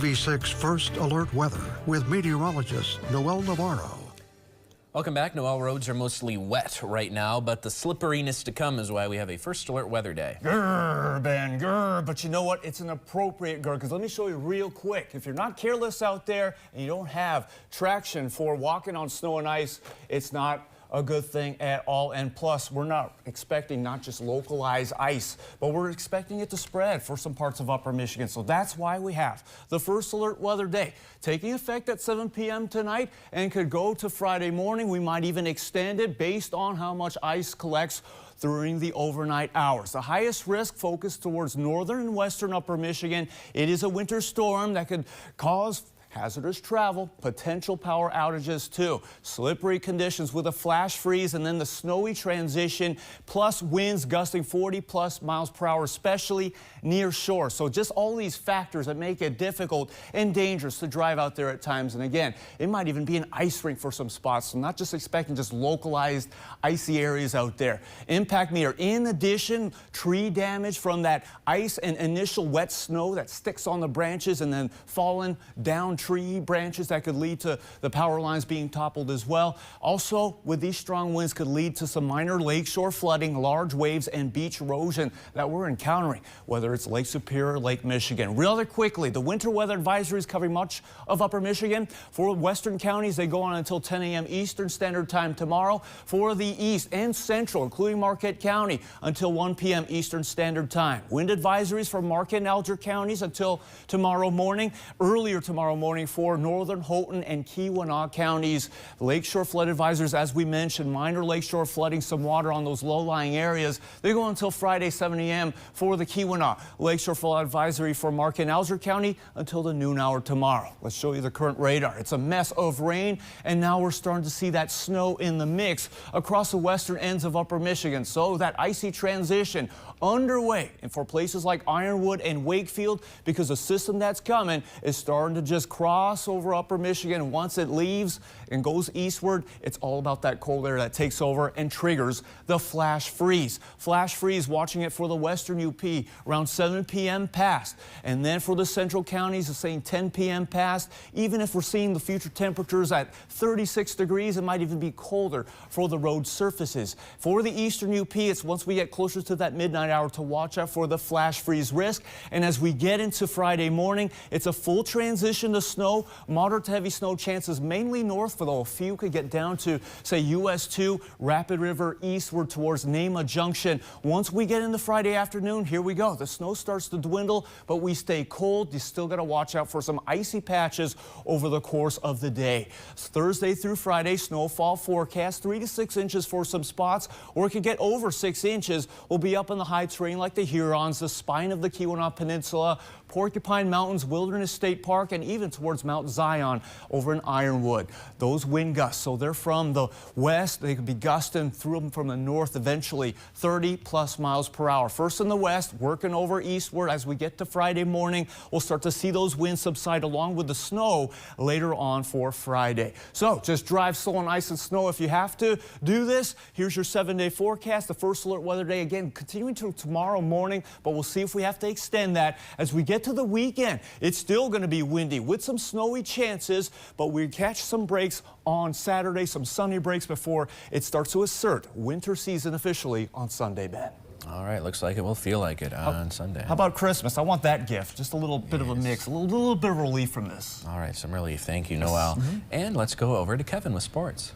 V6 First Alert Weather with meteorologist Noel Navarro. Welcome back. Noel, roads are mostly wet right now, but the slipperiness to come is why we have a First Alert Weather Day. Grr, Ben, grr. But you know what? It's an appropriate grr, because let me show you real quick. If you're not careless out there and you don't have traction for walking on snow and ice, it's not a good thing at all. And plus, we're not expecting not just localized ice, but we're expecting it to spread for some parts of upper Michigan. So that's why we have the First Alert Weather Day taking effect at 7 p.m. tonight and could go to Friday morning. We might even extend it based on how much ice collects during the overnight hours. The highest risk focused towards northern and western upper Michigan. It is a winter storm that could cause hazardous travel, potential power outages too. Slippery conditions with a flash freeze and then the snowy transition, plus winds gusting 40+ miles per hour, especially near shore. So just all these factors that make it difficult and dangerous to drive out there at times. And again, it might even be an ice rink for some spots. So not just expecting just localized icy areas out there. Impact meter. In addition, tree damage from that ice and initial wet snow that sticks on the branches and then falling down tree branches that could lead to the power lines being toppled as well. Also, with these strong winds could lead to some minor lakeshore flooding, large waves, and beach erosion that we're encountering, whether it's Lake Superior or Lake Michigan. Rather quickly, the winter weather advisories covering much of upper Michigan. For western counties, they go on until 10 a.m. Eastern Standard Time tomorrow. For the east and central, including Marquette County, until 1 p.m. Eastern Standard Time. Wind advisories for Marquette and Alger counties until tomorrow morning. Earlier tomorrow morning for northern Houghton and Keweenaw counties. Lakeshore flood advisors, as we mentioned, minor lakeshore flooding, some water on those low-lying areas. They go until Friday 7 a.m. for the Keweenaw. Lakeshore flood advisory for Marquette and Alger County until the noon hour tomorrow. Let's show you the current radar. It's a mess of rain, and now we're starting to see that snow in the mix across the western ends of upper Michigan. So that icy transition underway, and for places like Ironwood and Wakefield, because the system that's coming is starting to just cross over upper Michigan. Once it leaves and goes eastward, it's all about that cold air that takes over and triggers the flash freeze. Flash freeze, watching it for the western UP around 7 p.m. past. And then for the central counties, it's saying 10 p.m. past. Even if we're seeing the future temperatures at 36 degrees, it might even be colder for the road surfaces. For the eastern UP, it's once we get closer to that midnight hour to watch out for the flash freeze risk. And as we get into Friday morning, it's a full transition to snow, moderate to heavy snow chances mainly north, though a few could get down to, say, US 2, Rapid River eastward towards Nema Junction. Once we get into Friday afternoon, here we go. The snow starts to dwindle, but we stay cold. You still got to watch out for some icy patches over the course of the day. Thursday through Friday, snowfall forecast 3 to 6 inches for some spots, or it could get over 6 inches. We'll be up in the high terrain like the Hurons, the spine of the Keweenaw Peninsula, Porcupine Mountains, Wilderness State Park, and even towards Mount Zion over in Ironwood. Those wind gusts, so they're from the west. They could be gusting through them from the north eventually, 30+ miles per hour. First in the west, working over eastward. As we get to Friday morning, we'll start to see those winds subside along with the snow later on for Friday. So just drive slow on ice and snow if you have to do this. Here's your 7-day forecast. The First Alert Weather Day, again, continuing to tomorrow morning, but we'll see if we have to extend that as we get to the weekend. It's still going to be windy with some snowy chances, but we catch some breaks on Saturday, some sunny breaks before it starts to assert winter season officially on Sunday, Ben. All right, looks like it will feel like it on Sunday. How about Christmas? I want that gift. Just a little bit of a mix, a little bit of relief from this. All right, some relief. Thank you, Noel. And let's go over to Kevin with sports.